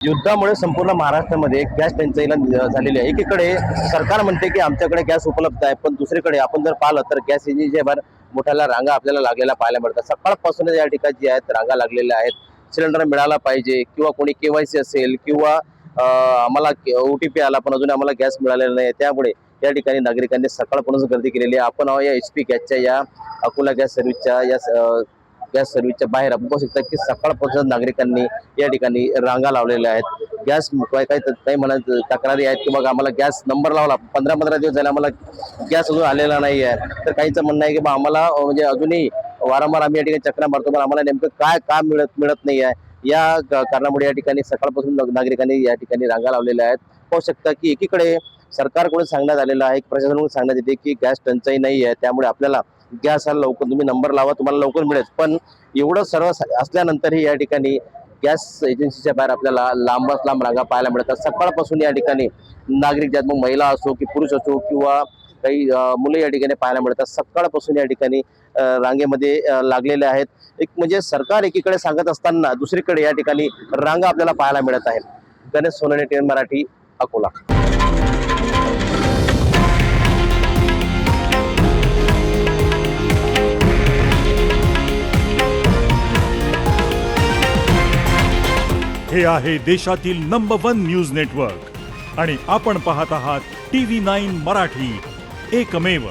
युद्धामुळे संपूर्ण महाराष्ट्रामध्ये गॅस टंचाईला झालेली आहे। एकीकडे सरकार म्हणते की आमच्याकडे गॅस उपलब्ध आहे, पण दुसरीकडे आपण जर पाहिलं तर गॅस एजन्सीच्या बाहेर मोठ्या रांगा आपल्याला लागलेल्या पाहायला मिळतात। सकाळपासून या ठिकाणी जे आहेत रांगा लागलेल्या आहेत। सिलेंडर मिळाला पाहिजे किंवा कोणी केवायसी असेल किंवा आम्हाला ओटीपी आला पण अजून आम्हाला गॅस मिळालेला नाही, त्यामुळे या ठिकाणी नागरिकांनी सकाळपासूनच गर्दी केलेली आहे। आपण या HP गॅसच्या या अकोला गॅस सर्व्हिसच्या या गॅस सर्व्हिसच्या बाहेर आपण पाहू शकता की सकाळपासून नागरिकांनी या ठिकाणी रांगा लावलेल्या आहेत। गॅस काही म्हणत तक्रारी आहेत की मग आम्हाला गॅस नंबर लावला 15 दिवस झाले आम्हाला गॅस अजून आलेला नाही आहे। तर काहींचं म्हणणं आहे की बा आम्हाला म्हणजे अजूनही वारंवार आम्ही या ठिकाणी चक्रा मारतो पण आम्हाला नेमकं काय काम मिळत नाही आहे। या कारणामुळे या ठिकाणी सकाळपासून नागरिकांनी या ठिकाणी रांगा लावलेल्या आहेत। पाहू शकता की एकीकडे सरकारकडून सांगण्यात आलेलं आहे, प्रशासनाकडून सांगण्यात येते की गॅस टंचाई नाही आहे, त्यामुळे आपल्याला गॅस हा लवकर तुम्ही नंबर लावा तुम्हाला लवकर मिळेल। पण एवढं सर्व असल्यानंतरही या ठिकाणी गॅस एजन्सीच्या बाहेर आपल्याला लांबच लांब रांगा पाहायला मिळतात। सकाळपासून या ठिकाणी नागरिक ज्यात मग महिला असो की पुरुष असो किंवा काही मुले या ठिकाणी पाहायला मिळतात। सकाळपासून या ठिकाणी रांगेमध्ये लागलेले आहेत। एक म्हणजे सरकार एकीकडे सांगत असताना दुसरीकडे या ठिकाणी रांगा आपल्याला पाहायला मिळत आहेत। गणेश सोनवणे, TN मराठी, अकोला। हे आहे देशातील नंबर 1 न्यूज नेटवर्क आणि आपण पाहत आहात TV9 मराठी, एकमेव।